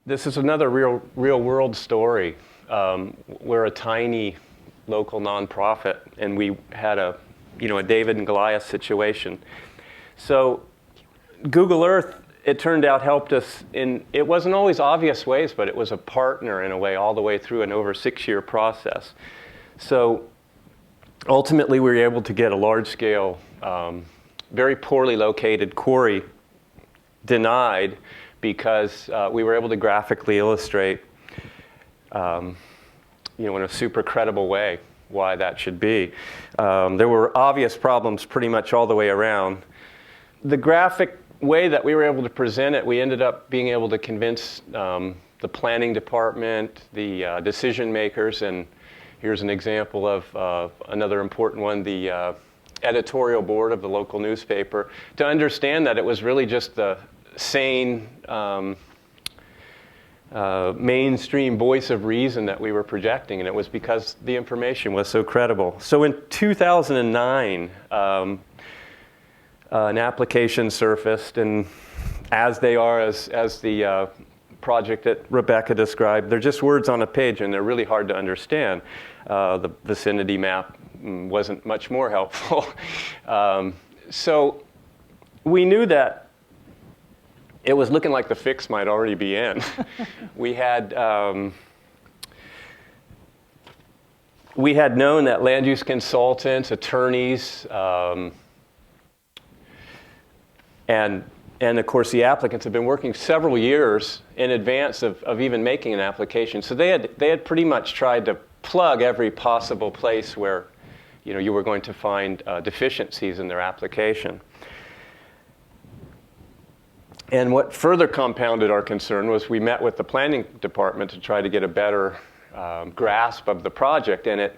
This is another real world story. We're a tiny local nonprofit, and we had a David and Goliath situation. So Google Earth, it turned out, helped us in, it wasn't always obvious ways, but it was a partner in a way all the way through an over 6-year process. So ultimately we were able to get a large scale, very poorly located quarry denied because we were able to graphically illustrate in a super credible way why that should be. There were obvious problems pretty much all the way around. The graphic way that we were able to present it, we ended up being able to convince the planning department, the decision makers, and here's an example of another important one, the editorial board of the local newspaper, to understand that it was really just the sane, mainstream voice of reason that we were projecting, and it was because the information was so credible. So in 2009, an application surfaced, and as they are, as the project that Rebecca described, they're just words on a page, and they're really hard to understand. The vicinity map wasn't much more helpful. So we knew that it was looking like the fix might already be in. We had known that land use consultants, attorneys, and of course the applicants have been working several years in advance of even making an application. So they had pretty much tried to plug every possible place where you were going to find deficiencies in their application. And what further compounded our concern was we met with the planning department to try to get a better grasp of the project, and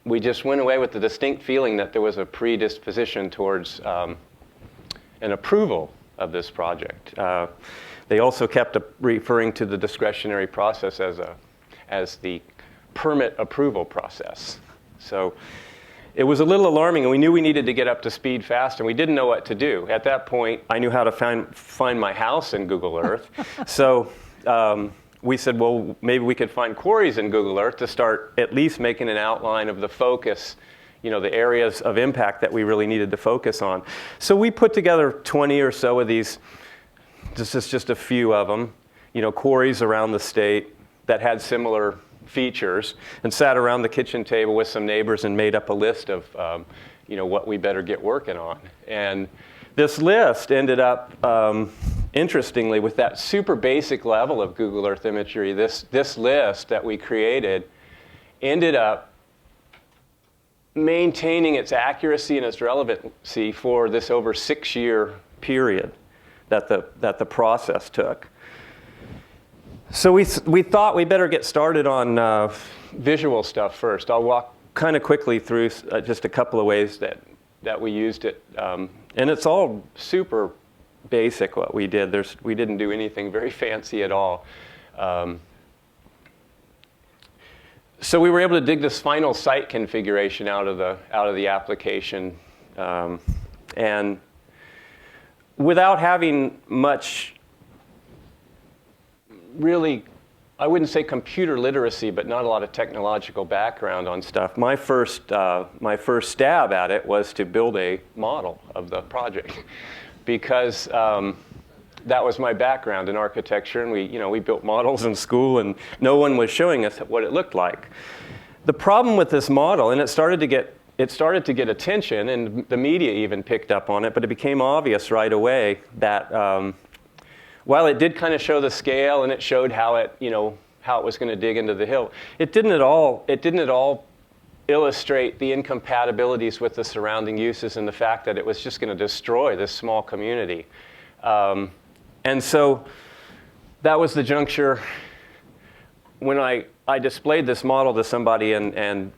we just went away with the distinct feeling that there was a predisposition towards an approval of this project. They also kept referring to the discretionary process as the permit approval process. So it was a little alarming, and we knew we needed to get up to speed fast, and we didn't know what to do. At that point, I knew how to find my house in Google Earth. So we said, well, maybe we could find quarries in Google Earth to start at least making an outline of the focus, the areas of impact that we really needed to focus on. So we put together 20 or so of these, this is just a few of them, quarries around the state that had similar features, and sat around the kitchen table with some neighbors and made up a list of what we better get working on. And this list ended up, interestingly, with that super basic level of Google Earth imagery, this list that we created ended up maintaining its accuracy and its relevancy for this over 6-year period that the process took. So we thought we better get started on visual stuff first. I'll walk kind of quickly through just a couple of ways that we used it. And it's all super basic what we did. We didn't do anything very fancy at all. So we were able to dig this final site configuration out of the application, and without having much, really, I wouldn't say computer literacy, but not a lot of technological background on stuff. My first stab at it was to build a model of the project, because that was my background in architecture, and we built models in school, and no one was showing us what it looked like. The problem with this model, and it started to get attention, and the media even picked up on it, but it became obvious right away that while it did kind of show the scale and it showed how it was going to dig into the hill, it didn't at all illustrate the incompatibilities with the surrounding uses and the fact that it was just going to destroy this small community. And so that was the juncture when I displayed this model to somebody and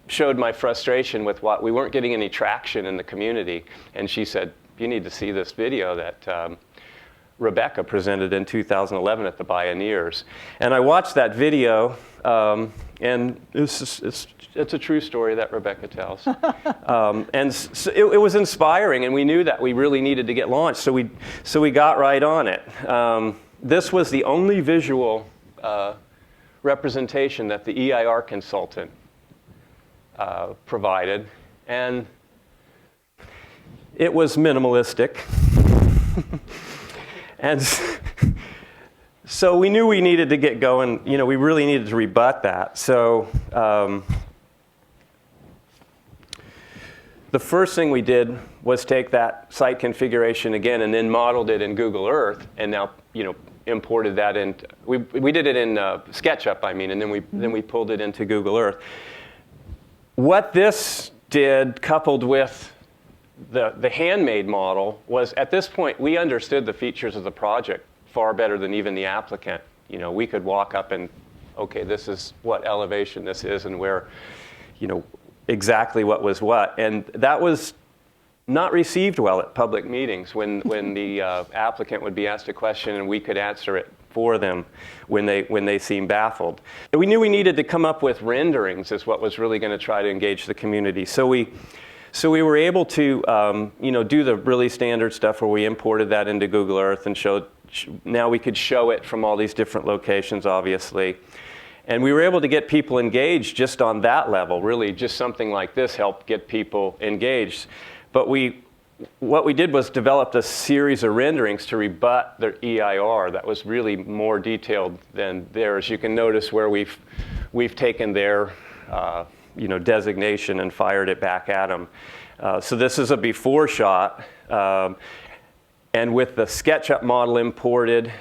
showed my frustration with what we weren't getting any traction in the community. And she said, you need to see this video that Rebecca presented in 2011 at the Bioneers. And I watched that video, and it's a true story that Rebecca tells. And so it was inspiring, and we knew that we really needed to get launched, so we got right on it. This was the only visual representation that the EIR consultant provided, and it was minimalistic. And so we knew we needed to get going. You know, we really needed to rebut that. So the first thing we did was take that site configuration again and then modeled it in Google Earth, and now, you know, imported that in. We did it in SketchUp, I mean, and then we pulled it into Google Earth. What this did, coupled with the handmade model, was at this point we understood the features of the project far better than even the applicant. You know, we could walk up and, okay, this is what elevation this is and where, you know, exactly what was what. And that was not received well at public meetings when the applicant would be asked a question and we could answer it for them when they seemed baffled. And we knew we needed to come up with renderings as what was really going to try to engage the community. So we were able to you know, do the really standard stuff where we imported that into Google Earth and showed, now we could show it from all these different locations, obviously. And we were able to get people engaged just on that level. Really, just something like this helped get people engaged. But what we did was developed a series of renderings to rebut their EIR that was really more detailed than theirs. You can notice where we've taken their you know, designation and fired it back at them. So this is a before shot. And with the SketchUp model imported,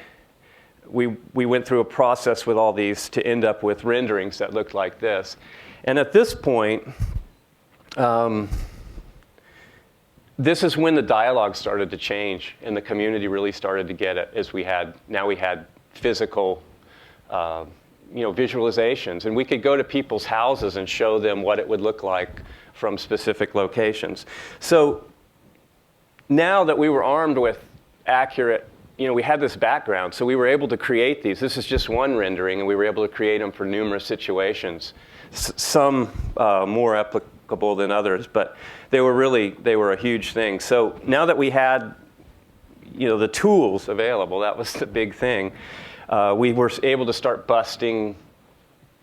we went through a process with all these to end up with renderings that looked like this. And at this point, this is when the dialogue started to change and the community really started to get it, as we had physical you know, visualizations. And we could go to people's houses and show them what it would look like from specific locations. So now that we were armed with accurate, you know, we had this background, so we were able to create these. This is just one rendering, and we were able to create them for numerous situations. Some more applicable than others, but they were a huge thing. So now that we had, you know, the tools available, that was the big thing. We were able to start busting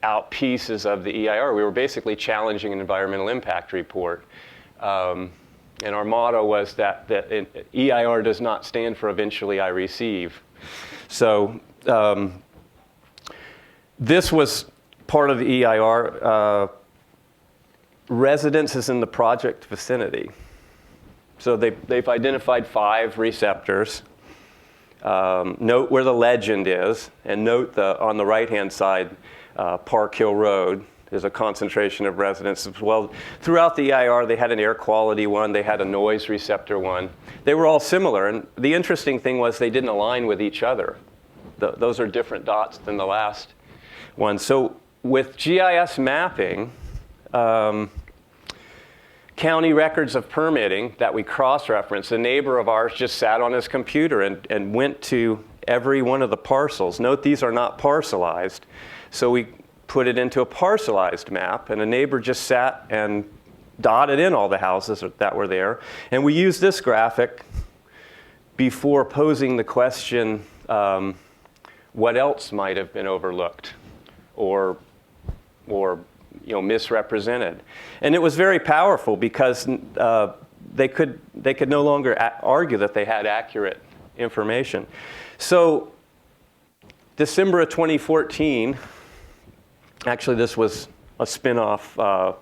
out pieces of the EIR. We were basically challenging an environmental impact report. And our motto was that EIR does not stand for eventually I receive. So this was part of the EIR. Residences in the project vicinity. So they've identified 5 receptors. Note where the legend is, and note on the right-hand side, Park Hill Road is a concentration of residences. Well, throughout the EIR, they had an air quality one, they had a noise receptor one. They were all similar, and the interesting thing was they didn't align with each other. Those are different dots than the last one. So with GIS mapping, county records of permitting that we cross-referenced, a neighbor of ours just sat on his computer and went to every one of the parcels. Note these are not parcelized. So we put it into a parcelized map, and a neighbor just sat and dotted in all the houses that were there. And we used this graphic before posing the question, what else might have been overlooked or you know, misrepresented. And it was very powerful because they could no longer argue that they had accurate information. So December of 2014, actually this was a spin-off. A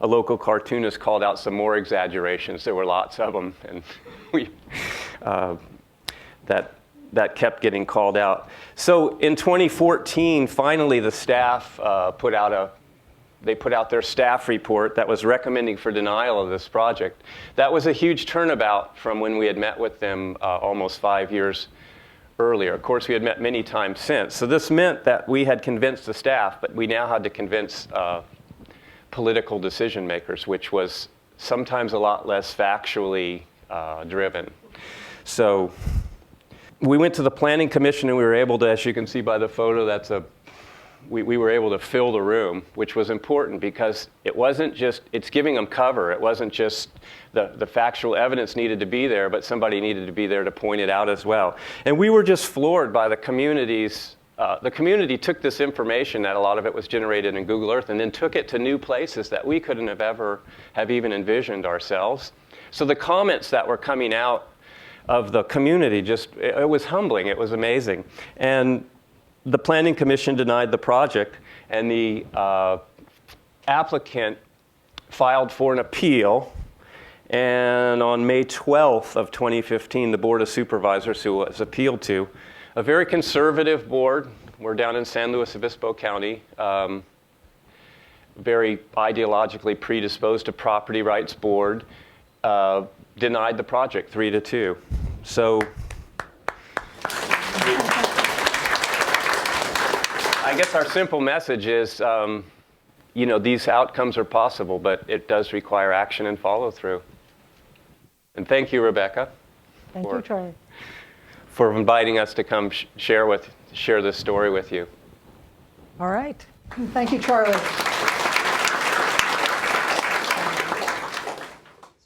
local cartoonist called out some more exaggerations. There were lots of them, and that kept getting called out. So in 2014, finally the staff put out their staff report that was recommending for denial of this project. That was a huge turnabout from when we had met with them almost 5 years earlier. Of course, we had met many times since. So this meant that we had convinced the staff, but we now had to convince political decision makers, which was sometimes a lot less factually driven. So we went to the Planning Commission, and we were able to, as you can see by the photo, we were able to fill the room, which was important because it wasn't just, it's giving them cover. It wasn't just the factual evidence needed to be there, but somebody needed to be there to point it out as well. And we were just floored by the community's the community took this information, that a lot of it was generated in Google Earth, and then took it to new places that we couldn't have even envisioned ourselves. So the comments that were coming out of the community, it was humbling, it was amazing. And the Planning Commission denied the project, and the applicant filed for an appeal. And on May 12th of 2015, the Board of Supervisors, who was appealed to, a very conservative board, we're down in San Luis Obispo County, very ideologically predisposed to property rights board, denied the project 3-2. So I guess our simple message is, these outcomes are possible, but it does require action and follow through. And thank you, Rebecca. Thank you, Charlie. For inviting us to come share this story with you. All right. Thank you, Charlie.